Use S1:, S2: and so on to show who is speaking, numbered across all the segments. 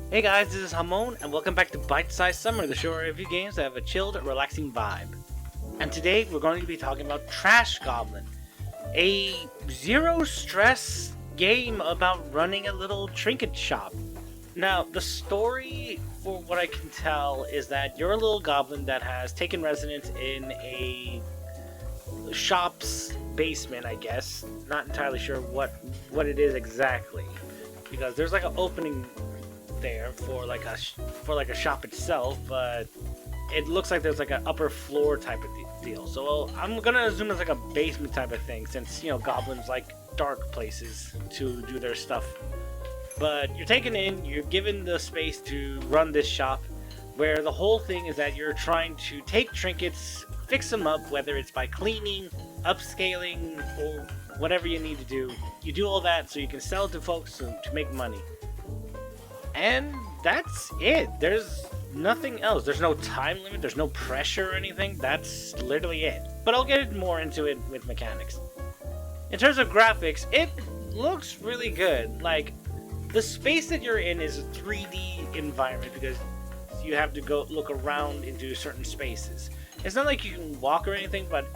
S1: Hey guys, this is Hamon, and welcome back to Bytesize Summer, the show where I review games that have a chilled, relaxing vibe. And today we're going to be talking about Trash Goblin, a zero-stress game about running a little trinket shop. Now, the story, for what I can tell, is that you're a little goblin that has taken residence in a shop's basement, I guess. Not entirely sure what it is exactly, because there's like an opening there for like a shop itself, but it looks like there's like an upper floor type of deal. So I'm gonna assume it's like a basement type of thing, since goblins like dark places to do their stuff. But you're taken in, you're given the space to run this shop, where the whole thing is that you're trying to take trinkets, fix them up, whether it's by cleaning, upscaling, or whatever you need to do. You do all that so you can sell it to folks to make money. And that's it. There's nothing else. There's no time limit. There's no pressure or anything. That's literally it. But I'll get more into it with mechanics. In terms of graphics, it looks really good. Like, the space that you're in is a 3D environment because you have to go look around into certain spaces. It's not like you can walk or anything, but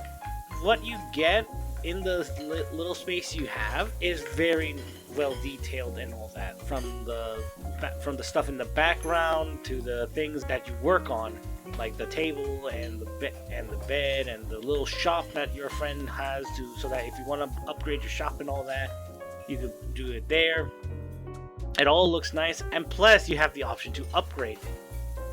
S1: what you get in the little space you have is very well detailed and all that, from the stuff in the background to the things that you work on, like the table and the bed and the little shop that your friend has, so that if you want to upgrade your shop and all that, you could do it there. It all looks nice, and plus you have the option to upgrade it.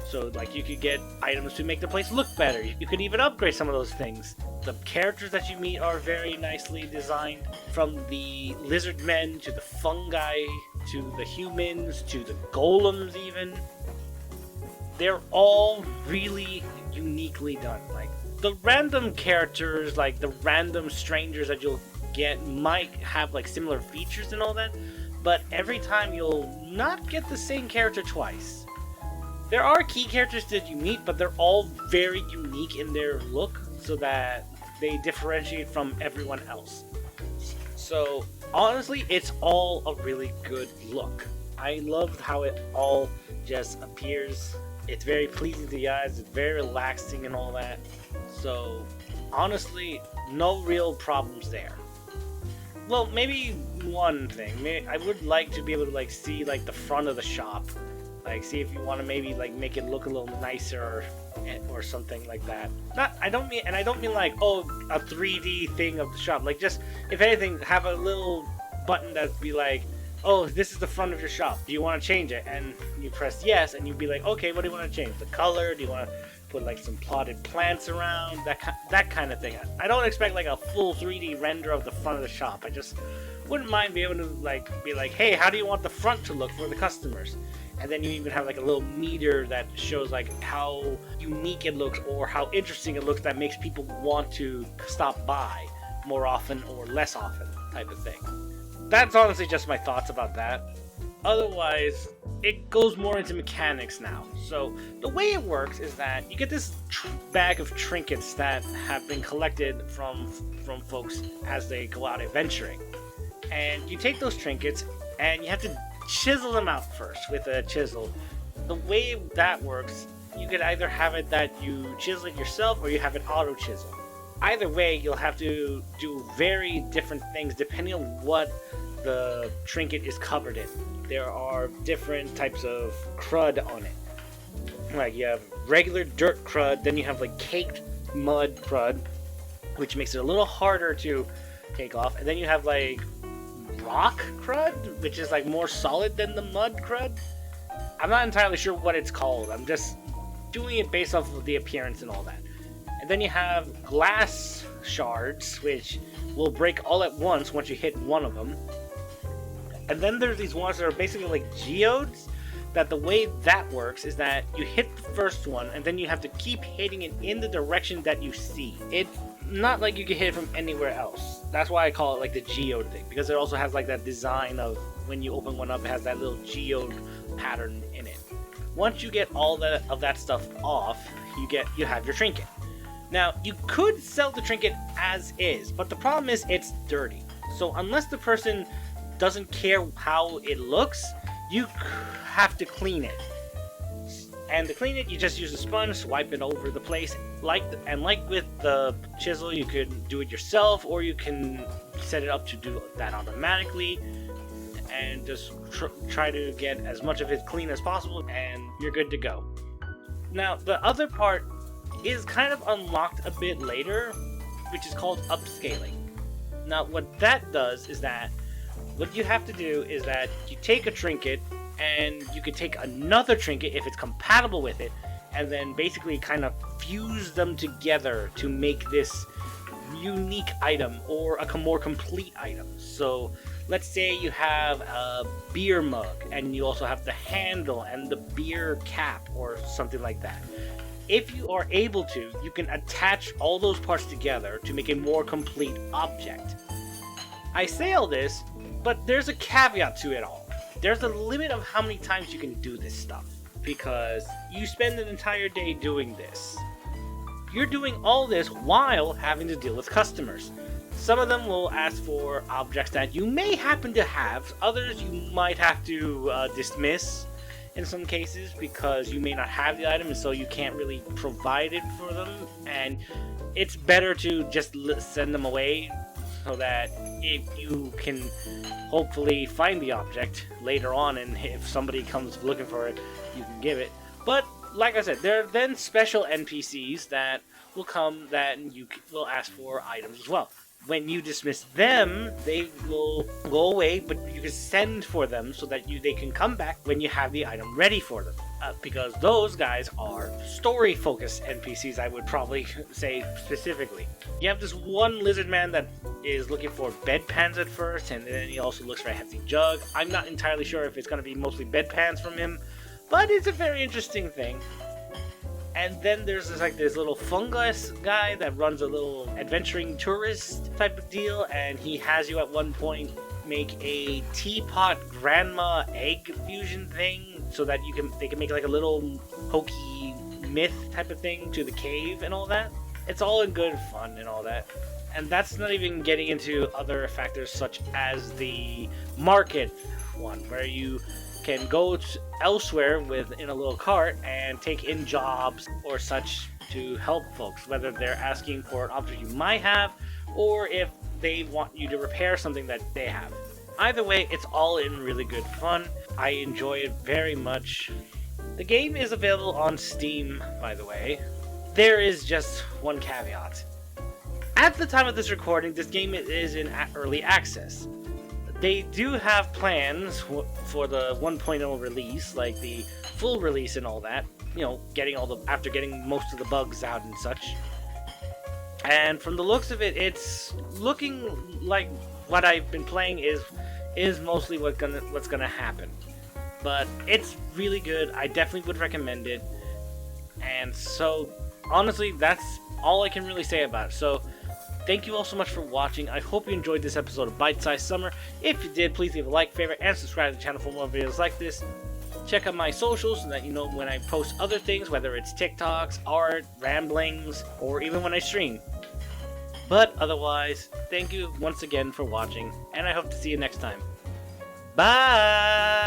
S1: So, like, you could get items to make the place look better. You could even upgrade some of those things. The characters that you meet are very nicely designed, from the lizard men to the fungi to the humans to the golems even. They're all really uniquely done. Like, the random characters, like the random strangers that you'll get, might have like similar features and all that, but every time you'll not get the same character twice. There are key characters that you meet, but they're all very unique in their look, so that they differentiate from everyone else. So, honestly, it's all a really good look. I love how it all just appears. It's very pleasing to the eyes, it's very relaxing and all that. So, honestly, no real problems there. Well, maybe one thing. I would like to be able to like see like the front of the shop. Like, see if you want to maybe like make it look a little nicer or something like that. I don't mean like, oh, a 3D thing of the shop. Like, just, if anything, have a little button that'd be like, oh, this is the front of your shop. Do you want to change it? And you press yes, and you'd be like, okay, what do you want to change? The color? Do you want to put like some plotted plants around? That kind of thing. I don't expect like a full 3D render of the front of the shop. I just wouldn't mind being able to like be like, hey, how do you want the front to look for the customers? And then you even have like a little meter that shows like how unique it looks or how interesting it looks, that makes people want to stop by more often or less often, type of thing. That's honestly just my thoughts about that. Otherwise, it goes more into mechanics now. So the way it works is that you get this bag of trinkets that have been collected from folks as they go out adventuring. And you take those trinkets and you have to chisel them out first with a chisel. The way that works, you could either have it that you chisel it yourself or you have it auto chisel. Either way, you'll have to do very different things depending on what the trinket is covered in. There are different types of crud on it. Like, you have regular dirt crud, then you have like caked mud crud, which makes it a little harder to take off, and then you have like rock crud, which is like more solid than the mud crud. I'm not entirely sure what it's called. I'm just doing it based off of the appearance and all that. And then you have glass shards, which will break all at once you hit one of them. And then there's these ones that are basically like geodes, that the way that works is that you hit the first one and then you have to keep hitting it in the direction that you see. It's not like you can hit it from anywhere else. That's why I call it like the geode thing, because it also has like that design of when you open one up, it has that little geode pattern in it. Once you get all of that stuff off, you have your trinket. Now, you could sell the trinket as is, but the problem is it's dirty. So unless the person doesn't care how it looks, you have to clean it. And to clean it, you just use a sponge, swipe it over the place. Like with the chisel, you could do it yourself, or you can set it up to do that automatically, and just try to get as much of it clean as possible, and you're good to go. Now, the other part is kind of unlocked a bit later, which is called upscaling. Now, what that does is that what you have to do is that you take a trinket, and you can take another trinket if it's compatible with it, and then basically kind of fuse them together to make this unique item, or a more complete item. So let's say you have a beer mug, and you also have the handle and the beer cap, or something like that. If you are able to, you can attach all those parts together to make a more complete object. I say all this, but there's a caveat to it all. There's a limit of how many times you can do this stuff, because you spend an entire day doing this. You're doing all this while having to deal with customers. Some of them will ask for objects that you may happen to have, others you might have to dismiss in some cases because you may not have the item and so you can't really provide it for them, and it's better to just send them away so that if you can hopefully find the object later on, and if somebody comes looking for it, you can give it. But like I said, there are then special NPCs that will come that you will ask for items as well. When you dismiss them, they will go away, but you can send for them so that they can come back when you have the item ready for them. Because those guys are story-focused NPCs, I would probably say specifically. You have this one lizard man that is looking for bedpans at first, and then he also looks for a hefty jug. I'm not entirely sure if it's going to be mostly bedpans from him, but it's a very interesting thing. And then there's this little fungus guy that runs a little adventuring tourist type of deal, and he has you at one point make a teapot grandma egg fusion thing so that they can make like a little hokey myth type of thing to the cave and all that. It's all in good fun and all that. And that's not even getting into other factors such as the market one, where you can go elsewhere in a little cart and take in jobs or such to help folks, whether they're asking for an object you might have or if they want you to repair something that they have. Either way, it's all in really good fun. I enjoy it very much. The game is available on Steam, by the way. There is just one caveat. At the time of this recording, this game is in early access. They do have plans for the 1.0 release, like the full release and all that. You know, after getting most of the bugs out and such. And from the looks of it, it's looking like what I've been playing is mostly what's gonna happen. But it's really good. I definitely would recommend it. And so, honestly, that's all I can really say about it. So, thank you all so much for watching. I hope you enjoyed this episode of Bytesize Summer. If you did, please leave a like, favorite, and subscribe to the channel for more videos like this. Check out my socials so that you know when I post other things, whether it's TikToks, art, ramblings, or even when I stream. But otherwise, thank you once again for watching, and I hope to see you next time. Bye!